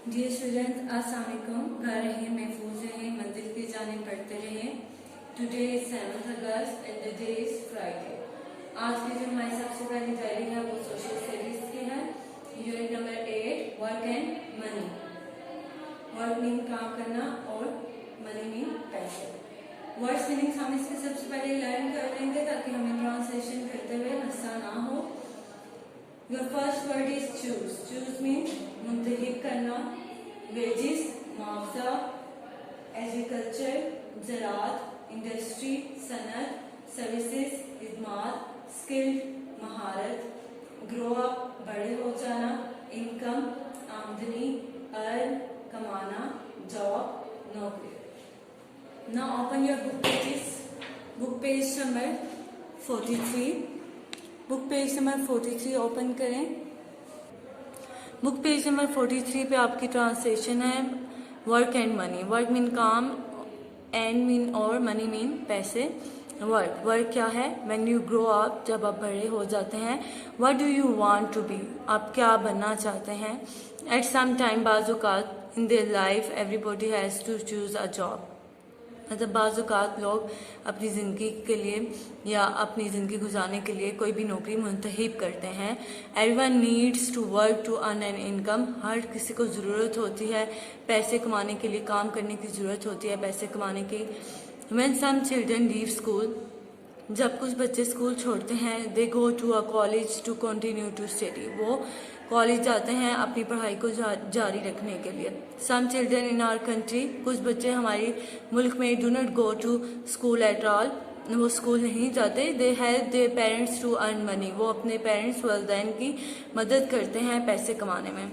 Dear students, अस्सलाम वालेकुम। घर रहे, महफूज रहे, मंजिल की जानिब बढ़ते रहे। Today is 7th August and the day is Friday. आज की जो हमारी सबसे पहली डायरी है वो सोशल स्टडीज की है। Unit number 8, work and money. Work mean काम करना और मनी मीन पैसे। वर्ड्स मीनिंग हम इसके सबसे पहले लर्न कर लेंगे ताकि हमें ट्रांसलेशन करते हुए मसला ना हो। Your first word is choose. Choose means मुंतखब करना। Wages मुआवजा, एग्रीकल्चर ज़राअत, इंडस्ट्री सनत, सर्विसेज खिदमत, स्किल्ड महारत, ग्रो अप बड़े हो जाना, इनकम आमदनी, अर्न कमाना, जॉब नौकरी। Now open your book pages. Book page number 43. Book page number 43 open करें। बुक पेज नंबर 43 पे आपकी ट्रांसलेशन है work and money. Work mean काम, एंड मीन और मनी मीन पैसे। वर्क क्या है? व्हेन यू ग्रो अप, जब आप बड़े हो जाते हैं। What do you want to be, आप क्या बनना चाहते हैं। एट सम टाइम, बाज़ in their life everybody has to choose a job. मतलब बाज़ात लोग अपनी ज़िंदगी के लिए या अपनी ज़िंदगी गुजारने के लिए कोई भी नौकरी मुंतखब करते हैं। Everyone needs to work to earn an income. हर किसी को ज़रूरत होती है पैसे कमाने के लिए, काम करने की ज़रूरत होती है पैसे कमाने की। When some children leave school, जब कुछ बच्चे स्कूल छोड़ते हैं, they go to a college to continue to study. वो कॉलेज जाते हैं अपनी पढ़ाई को जारी रखने के लिए। Some children in our country, कुछ बच्चे हमारे मुल्क में do not go to school at all, वो स्कूल नहीं जाते। They help their parents to earn money, वो अपने पेरेंट्स वालिदैन की मदद करते हैं पैसे कमाने में।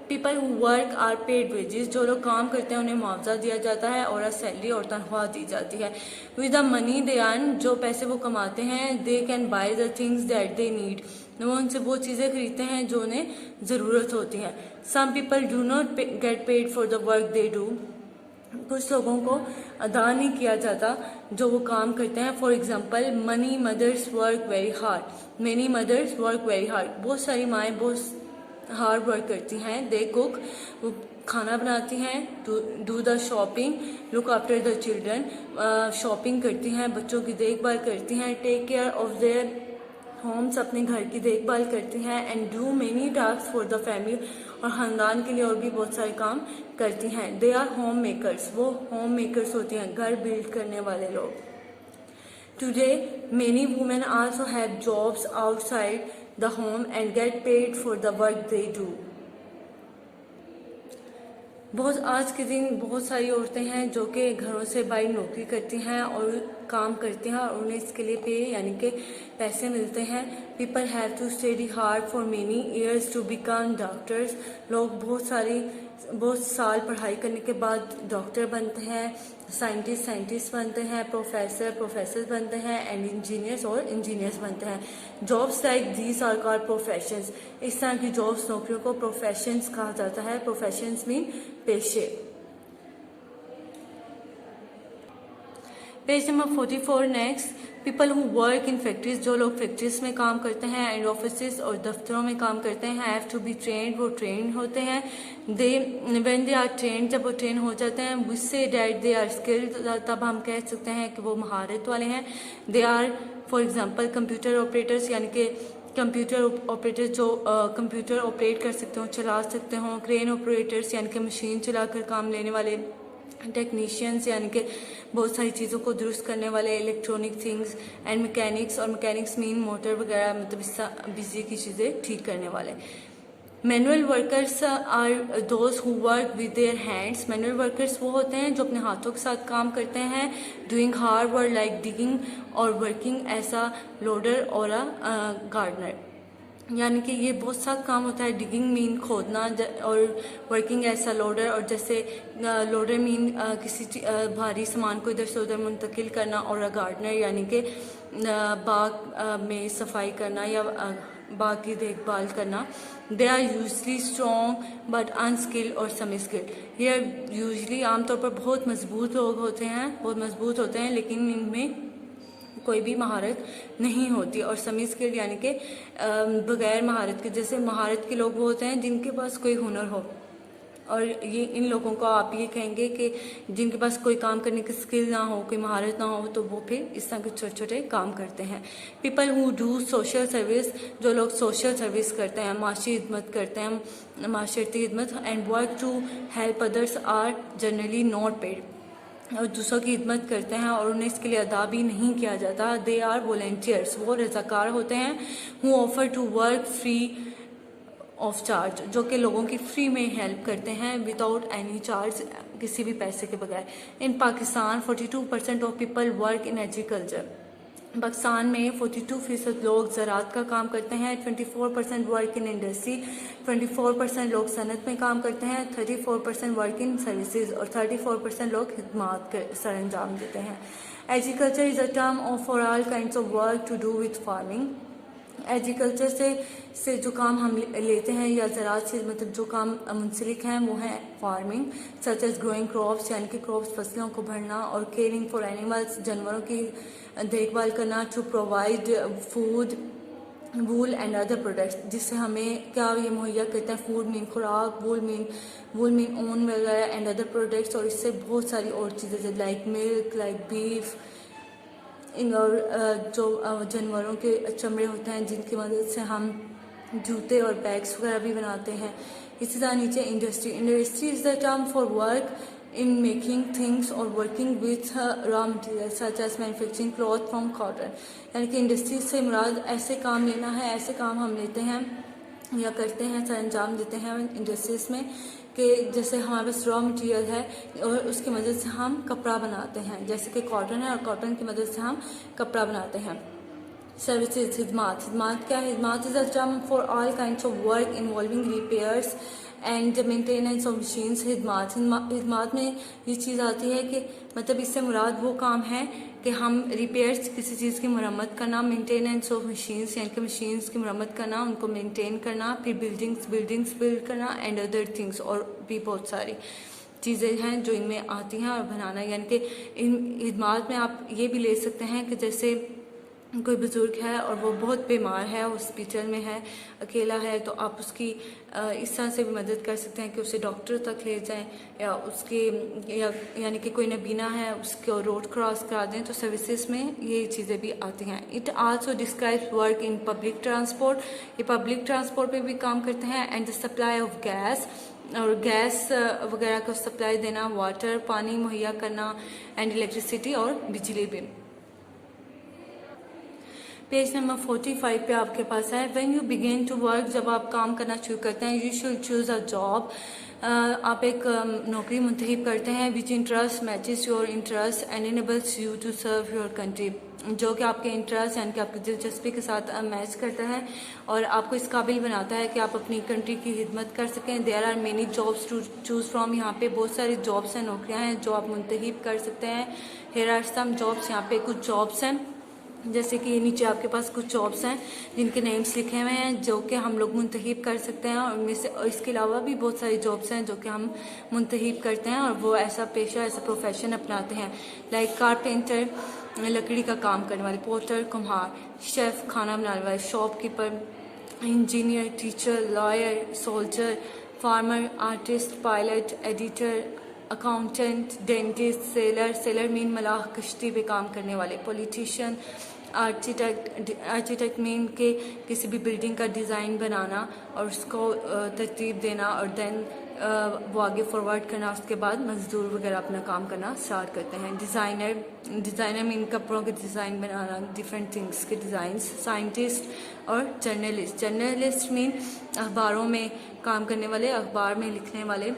People who work are paid wages, जो लोग काम करते हैं उन्हें मुआवजा दिया जाता है और सैलरी और तनख्वाह दी जाती है। With the money they earn, जो पैसे वो कमाते हैं, they can by the things that they need, वो उनसे वो चीज़ें खरीदते हैं जो उन्हें ज़रूरत होती है। Some people do not get paid for the work they do, कुछ लोगों को अदा नहीं किया जाता जो वो काम करते हैं। For example, many mothers work very hard, many mothers work very hard, बहुत सारी माएँ बहुत हार्ड वर्क करती हैं। दे कुक, वो खाना बनाती हैं। Do the shopping, look after the children, shopping करती हैं, बच्चों की देखभाल करती हैं। Take care of their homes, अपने घर की देखभाल करती हैं। And do many task for the family, और ख़ानदान के लिए और भी बहुत सारे काम करती हैं। दे आर होम मेकर्स, वो होम मेकर्स होती हैं, घर बिल्ड करने वाले लोग। Today many women also have jobs outside the home and get paid for the work they do. आज के दिन बहुत सारी औरतें हैं जो कि घरों से बाहर नौकरी करती हैं और काम करती हैं और उन्हें इसके लिए पे यानी कि पैसे मिलते हैं। People have to study hard for many years to become doctors, लोग बहुत साल पढ़ाई करने के बाद डॉक्टर बनते हैं, साइंटिस्ट बनते हैं, प्रोफेसर बनते हैं, एंड इंजीनियर्स बनते हैं। Jobs like these are called professions, इस तरह की जॉब्स नौकरियों को प्रोफेशंस कहा जाता है। प्रोफेशंस मीन पेशे। Page number 44 next. People who work in factories, जो लोग फैक्ट्रीज में काम करते हैं, एंड ऑफिसेज और दफ्तरों में काम करते हैं। हैव टू बी ट्रेंड, वो ट्रेन होते हैं। व्हेन दे आर ट्रेंड, जब वो ट्रेन हो जाते हैं, we say that they are skilled, तब हम कह सकते हैं कि वो महारत वाले हैं। They are for example computer operators, यानी कि कंप्यूटर ऑपरेटर जो कंप्यूटर ऑपरेट कर सकते हो, चला सकते हो। क्रेन ऑपरेटर्स यानी कि मशीन चलाकर काम लेने वाले। टेक्नीशियंस यानी कि बहुत सारी चीज़ों को दुरुस्त करने वाले, इलेक्ट्रॉनिक थिंग्स। एंड मैकेनिक्स, और मैकेनिक्स मीन मोटर वगैरह, मतलब बिजली की चीज़ें ठीक करने वाले। Manual workers are those who work with their hands, manual workers वो होते हैं जो अपने हाथों के साथ काम करते हैं। Doing hard work like digging और वर्किंग एज अ लोडर और अ गार्डनर, यानी कि ये बहुत सा काम होता है। डिगिंग मीन खोदना और वर्किंग ऐसा लोडर, और जैसे लोडर मीन किसी भारी सामान को इधर से उधर मुंतकिल करना, और गार्डनर यानी कि बाग में सफाई करना या बाग की देखभाल करना। They are usually strong but unskilled और सम स्किल्ड, ये यूजली आमतौर पर बहुत मजबूत लोग होते हैं, लेकिन इनमें कोई भी महारत नहीं होती। और सेमी स्किल्ड यानी कि बगैर महारत के, जैसे महारत के लोग वो होते हैं जिनके पास कोई हुनर हो, और ये इन लोगों को आप ये कहेंगे कि जिनके पास कोई काम करने की स्किल ना हो, कोई महारत ना हो, तो वो फिर इस तरह के छोटे छोटे काम करते हैं। People who do social service, जो लोग सोशल सर्विस करते हैं, माशी खिदमत करते हैं, माशरती खिदमत, and work to help others are generally not paid, और दूसरों की खिदमत करते हैं और उन्हें इसके लिए अदा भी नहीं किया जाता। दे आर वॉलंटियर्स, वो रजाकार होते हैं। Who offer to work free of charge, जो कि लोगों की फ्री में हेल्प करते हैं विदाउट एनी चार्ज, किसी भी पैसे के बगैर। In Pakistan 42% of people work in agriculture, Pakistan में 42% लोग ज़राअत का काम करते हैं। 24% वर्क इन इंडस्ट्री, 24% लोग सनत में काम करते हैं। 34% वर्क इन सर्विसेज, और 34% लोग खिदमात सर अंजाम देते हैं। Agriculture is a term of for all kinds of work to do with farming. Agriculture से जो काम हम लेते हैं या ज़राअत से मतलब जो काम मुंसलिक हैं वो है farming, such as growing crops, यानी कि क्रॉप्स फसलों को भरना, और केयरिंग फॉर एनिमल्स, जानवरों की देखभाल करना, to provide food, wool and other products, जिससे हमें क्या ये मुहैया करते हैं, फूड मीन खुराक, वूल मीन ऊन वगैरह, एंड अदर प्रोडक्ट्स, और इससे बहुत सारी और चीज़ें लाइक मिल्क, लाइक बीफ, और जो जानवरों के चमड़े होते हैं जिनकी मदद से हम जूते और बैग्स वगैरह भी बनाते हैं। इसी तरह नीचे industry is the term for work in making things और working with raw material such as manufacturing cloth from cotton, यानी कि इंडस्ट्री से मुराद ऐसे काम लेना है, ऐसे काम हम लेते हैं या करते हैं, सर अंजाम देते हैं इंडस्ट्रीज में, कि जैसे हमारे पास रॉ मटेरियल है और उसकी मदद से हम कपड़ा बनाते हैं, जैसे कि कॉटन है और कॉटन की मदद से हम कपड़ा बनाते हैं। सर्विसेज, खिदमात क्या है? खिदमात is a term for all kinds of work involving repairs and maintenance of machines. खिदमात में ये चीज़ आती है कि मतलब इससे मुराद वो काम है कि हम रिपेयर्स, किसी चीज़ की मरम्मत करना, मेंटेनेंस ऑफ मशीन्स यानी कि मशीन्स की मरम्मत करना, उनको मेंटेन करना, फिर बिल्डिंग्स बिल्ड करना, एंड अदर थिंग्स, और भी बहुत सारी चीज़ें हैं जो इनमें आती हैं, और बनाना, यानी कि इन खिदमात में आप ये भी ले सकते हैं कि जैसे कोई बुज़ुर्ग है और वो बहुत बीमार है, हॉस्पिटल में है, अकेला है, तो आप उसकी इस तरह से भी मदद कर सकते हैं कि उसे डॉक्टर तक ले जाएं, या उसके यानी कि कोई नबीना है उसको रोड क्रॉस करा दें, तो सर्विसेज में ये चीज़ें भी आती हैं। It also describes work in public transport, ये पब्लिक ट्रांसपोर्ट पे भी काम करते हैं। And the supply of gas, और गैस वगैरह को सप्लाई देना, वाटर पानी मुहैया करना, एंड इलेक्ट्रिसिटी और बिजली भी। पेज नंबर 45 पे आपके पास है, when you begin to work, जब आप काम करना शुरू करते हैं, you should choose a job, आप एक नौकरी मुंतखब करते हैं which interest matches your interest and enables you to serve your country, जो कि आपके इंटरेस्ट यानी कि आपकी दिलचस्पी के साथ मैच करता है और आपको इस काबिल बनाता है कि आप अपनी कंट्री की खिदमत कर सकें। There are many jobs to choose from, यहाँ पे बहुत सारी जॉब्स हैं, नौकरियाँ हैं जो आप मुंतखब कर सकते हैं। हियर आर सम जॉब्स, यहाँ पे कुछ जॉब्स हैं, जैसे कि नीचे आपके पास कुछ जॉब्स हैं जिनके नेम्स लिखे हुए हैं जो कि हम लोग मुंतखब कर सकते हैं, और उनमें से इसके अलावा भी बहुत सारी जॉब्स हैं जो कि हम मुंतखब करते हैं और वो ऐसा पेशा, ऐसा प्रोफेशन अपनाते हैं। लाइक कारपेंटर, लकड़ी का काम करने वाले, पोर्टर, कुम्हार, शेफ, खाना बनाने वाले, shopkeeper, engineer, teacher, lawyer, soldier, farmer, artist, pilot, editor, accountant, dentist, seller mean मलाह, कश्ती पे काम करने वाले, पॉलिटिशियन, आर्किटेक्ट मीन के किसी भी बिल्डिंग का डिज़ाइन बनाना और उसको तरतीब देना और देन वो आगे फॉरवर्ड करना, उसके बाद मजदूर वगैरह अपना काम करना स्टार्ट करते हैं। डिज़ाइनर मीन कपड़ों के डिज़ाइन बनाना, डिफरेंट थिंग्स के डिज़ाइंस। साइंटिस्ट और जर्नलिस्ट मीन अखबारों में काम करने वाले, अखबार में लिखने वाले,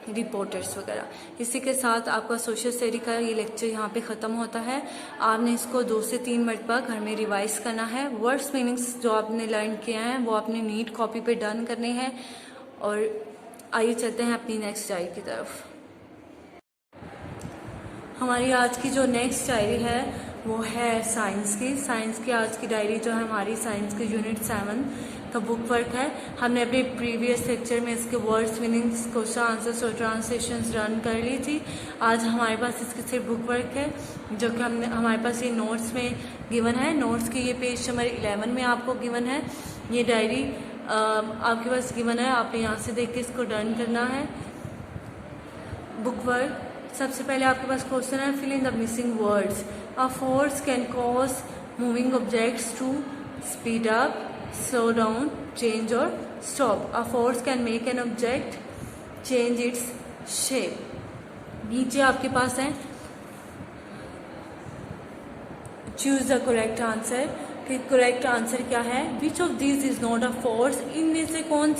रिपोर्टर्स वगैरह। इसी के साथ आपका सोशल स्टडी का ये लेक्चर यहाँ पे ख़त्म होता है। आपने इसको 2 से 3 मरतबा घर में रिवाइज करना है। वर्ड्स मीनिंग्स जो आपने लर्न किए हैं वो आपने नीट कॉपी पे डन करने हैं। और आइए चलते हैं अपनी नेक्स्ट डायरी की तरफ। हमारी आज की जो नेक्स्ट डायरी है वो है साइंस की आज की डायरी जो है हमारी साइंस के यूनिट 7 का बुक वर्क है। हमने अपने प्रीवियस लेक्चर में इसके वर्ड्स मीनिंग्स, क्वेश्चन आंसर्स और ट्रांसलेशंस रन कर ली थी। आज हमारे पास इसकी सिर्फ बुक वर्क है जो कि हमारे पास ये नोट्स में गिवन है। नोट्स की ये पेज नंबर 11 में आपको गिवन है। ये डायरी आपके पास गिवन है, आपने यहाँ से देख के इसको डन करना है। Book word. सबसे पहले आपके पास क्वेश्चन है, fill in the missing words. A force can cause moving objects to speed up, slow down, change और stop. A force can make an object change its shape. नीचे आपके पास है चूज द करेक्ट आंसर, कि correct answer क्या है। Which of this is not a force, इनमें से कौन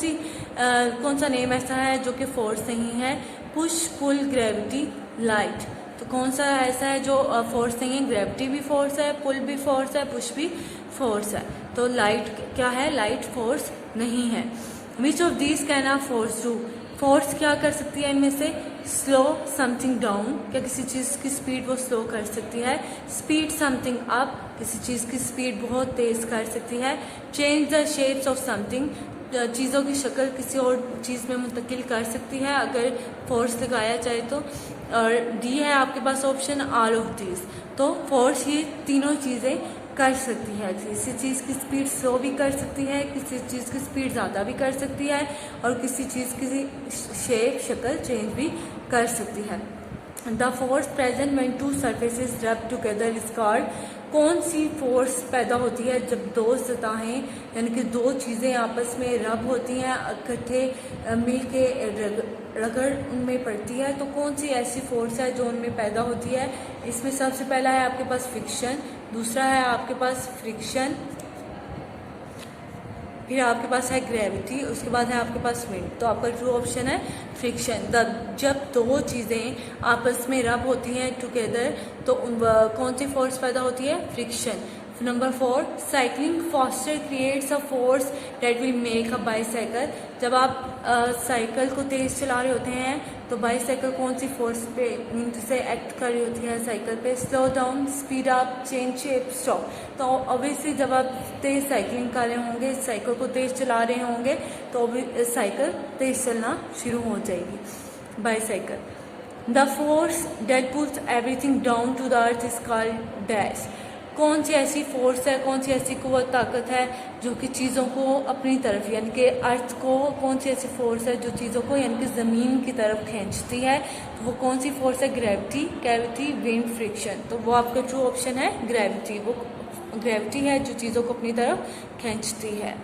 सा नेम ऐसा है जो कि फोर्स नहीं है। पुश, पुल, ग्रेविटी, लाइट। तो कौन सा ऐसा है जो फोर्स नहीं है। ग्रेविटी भी फोर्स है, पुल भी फोर्स है, पुश भी फोर्स है। तो लाइट क्या है, लाइट फोर्स नहीं है। Which of this can a force do, force क्या कर सकती है इनमें से। स्लो समथिंग डाउन, क्या किसी चीज़ की स्पीड वो स्लो कर सकती है। स्पीड समथिंग अप, किसी चीज़ की स्पीड बहुत तेज कर सकती है। Change the shapes of something, चीज़ों की शक्ल किसी और चीज़ में मुंतकिल कर सकती है अगर फोर्स लगाया जाए तो। और डी है आपके पास ऑप्शन, ऑल ऑफ दिस। तो फोर्स ये तीनों चीज़ें कर सकती है। किसी चीज़ की स्पीड स्लो भी कर सकती है, किसी चीज़ की स्पीड ज़्यादा भी कर सकती है, और किसी चीज़ की शेप शक्ल चेंज भी कर सकती है। The force present when to surfaces रब टुगेदर इज कॉल्ड, कौन सी फोर्स पैदा होती है जब दो सतहें यानी कि दो चीज़ें आपस में रब होती हैं, इकट्ठे मिल के रगड़ उनमें पड़ती है। तो कौन सी ऐसी फोर्स है जो उनमें पैदा होती है। इसमें सबसे पहला है आपके पास फ्रिक्शन, दूसरा है आपके पास फ्रिक्शन, फिर आपके पास है ग्रेविटी, उसके बाद है आपके पास विंड। तो आपका ट्रू ऑप्शन है फ्रिक्शन। जब दो चीज़ें आपस में रब होती हैं टुगेदर तो कौन सी फोर्स पैदा होती है, friction. Number 4, cycling faster creates a force that will make a bicycle. जब आप साइकिल को तेज चला रहे होते हैं तो बाईसाइकिल कौन सी फोर्स पे से एक्ट कर रही होती है साइकिल पे। Slow down, speed up, change shape, stop. तो ऑब्वियसली जब आप तेज साइकिलिंग कर रहे होंगे, साइकिल को तेज चला रहे होंगे तो साइकिल तेज चलना शुरू हो जाएगी, bicycle. The force that puts everything down to the earth is called dash. कौन सी ऐसी फोर्स है, कौन सी ऐसी कुव्वत ताकत है जो कि चीज़ों को अपनी तरफ यानी कि अर्थ को, कौन सी ऐसी फोर्स है जो चीज़ों को यानी कि ज़मीन की तरफ खींचती है। तो वो कौन सी फोर्स है, ग्रेविटी, कैविटी, विंड, फ्रिक्शन। तो वो आपका ट्रू ऑप्शन है ग्रेविटी। वो ग्रेविटी है जो चीज़ों को अपनी तरफ खींचती है।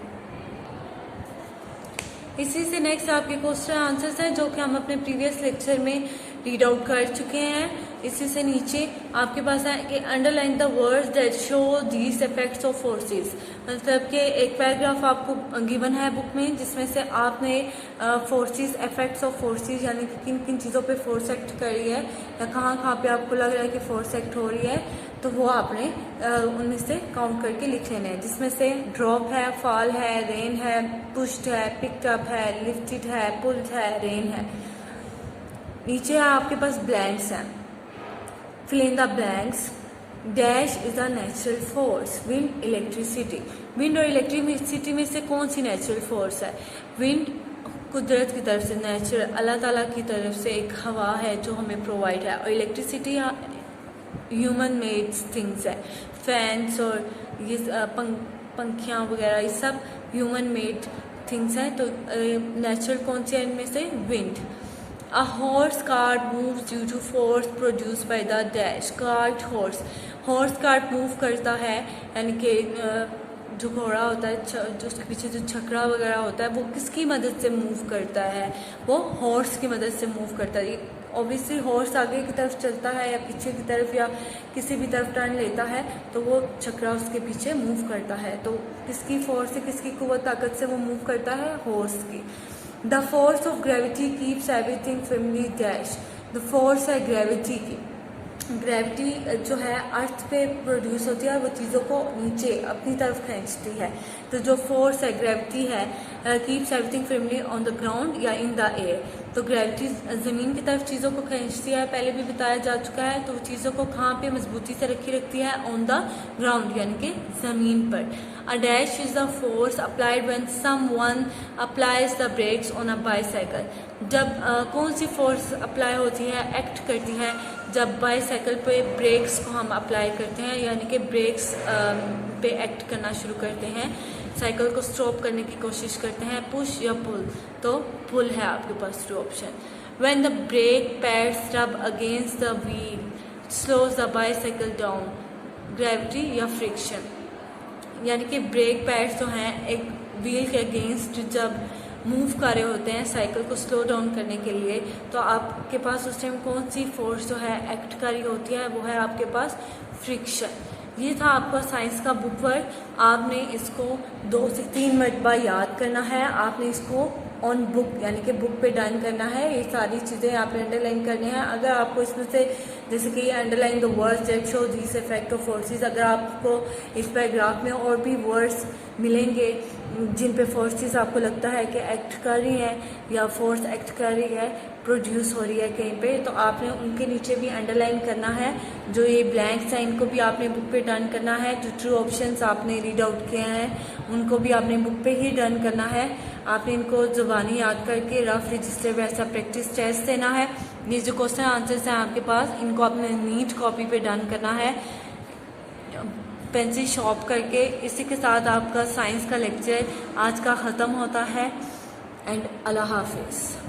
इसी से नेक्स्ट आपके क्वेश्चन आंसर्स हैं जो कि हम अपने प्रीवियस लेक्चर में रीड आउट कर चुके हैं। इसी से नीचे आपके पास है कि underline the words that show these effects of forces. मतलब कि एक पैराग्राफ आपको गिवन है बुक में जिसमें से आपने फोर्सेस, इफेक्ट्स ऑफ फोर्सेस यानी कि किन किन चीज़ों पे फोर्स एक्ट कर रही है या कहाँ कहाँ पे आपको लग रहा है कि फोर्स एक्ट हो रही है, तो वो आपने उनमें से काउंट करके लिख लेना है। जिसमें से ड्रॉप है, फॉल है, रेन है, पुश्ड है, पिक्ड अप है, लिफ्टेड है, पुल्ड है, रेन है। नीचे आपके पास ब्लैंक्स हैं, fill in the blanks. Dash is a natural force, wind, electricity. Wind और इलेक्ट्रिसिटी में से कौन सी नेचुरल फोर्स है। विंड कुदरत की तरफ से, नेचुरल, अल्लाह ताला की तरफ से एक हवा है जो हमें प्रोवाइड है। और इलेक्ट्रिसिटी ह्यूमन मेड थिंग्स है, फैंस और ये पंखियाँ वगैरह, ये सब ह्यूमन मेड थिंग्स हैं। तो नेचुरल कौन सी है इनमें से, wind. A horse cart moves due to force produced by the dash. Cart, horse cart move करता है यानी कि जो घोड़ा होता है, जो उसके पीछे जो छकड़ा वगैरह होता है, वो किसकी मदद से मूव करता है, वो हॉर्स की मदद से मूव करता है। ऑब्वियसली हॉर्स आगे की तरफ चलता है या पीछे की तरफ या किसी भी तरफ टर्न लेता है तो वो छकड़ा उसके पीछे मूव करता है। तो किसकी फोर्स से, किसकी कुव्वत ताकत से वो मूव करता है, हॉर्स की। The force of gravity keeps everything firmly dash. The force है ग्रेविटी की। ग्रेविटी जो है अर्थ पे प्रोड्यूस होती है और वो चीज़ों को नीचे अपनी तरफ खींचती है। तो जो फोर्स है ग्रेविटी है, keeps everything firmly on the ground या इन द एयर। तो ग्रेविटी ज़मीन की तरफ चीज़ों को खींचती है, पहले भी बताया जा चुका है। तो चीज़ों को कहाँ पे मजबूती से रखती है, ऑन द ग्राउंड यानी कि ज़मीन पर। A dash is the force applied when someone applies the breaks on a bicycle. जब कौन सी फोर्स अप्लाई होती है, एक्ट करती है, जब बाईसाइकिल पे ब्रेक्स को हम अप्लाई करते हैं यानी कि ब्रेक्स पे एक्ट करना शुरू करते हैं, साइकिल को स्टॉप करने की कोशिश करते हैं। पुश या पुल, तो पुल है आपके पास true option. When the brake pads rub against the wheel slows the bicycle down, gravity या फ्रिक्शन। यानी कि ब्रेक पैड्स जो हैं एक व्हील के अगेंस्ट जब मूव कर रहे होते हैं साइकिल को स्लो डाउन करने के लिए, तो आपके पास उस टाइम कौन सी फोर्स जो है एक्ट कर रही होती है, वो है आपके पास फ्रिक्शन। ये था आपका साइंस का बुक वर्क। आपने इसको 2 से 3 मरतबा याद करना है। आपने इसको ऑन बुक यानी कि बुक पे डन करना है। ये सारी चीज़ें आपने अंडरलाइन करनी है। अगर आपको इसमें से जैसे कि underline the words that show this effect of forces, अगर आपको इस पैराग्राफ में और भी वर्ड्स मिलेंगे जिन पे फोर्सेस आपको लगता है कि एक्ट कर रही हैं या फोर्स एक्ट कर रही है, प्रोड्यूस हो रही है कहीं पे, तो आपने उनके नीचे भी अंडरलाइन करना है। जो ये ब्लैंक साइन को भी आपने बुक पे डन करना है। जो ट्रू ऑप्शंस आपने रीड आउट किए हैं उनको भी आपने बुक पे ही डन करना है। आपने इनको जुबानी याद करके रफ रजिस्टर वैसा प्रैक्टिस टेस्ट देना है। ये जो क्वेश्चन आंसर्स हैं आपके पास, इनको आपने नीट कॉपी पे डन करना है पेंसिल शॉर्प करके। इसी के साथ आपका साइंस का लेक्चर आज का ख़त्म होता है एंड अल्लाह हाफिज़।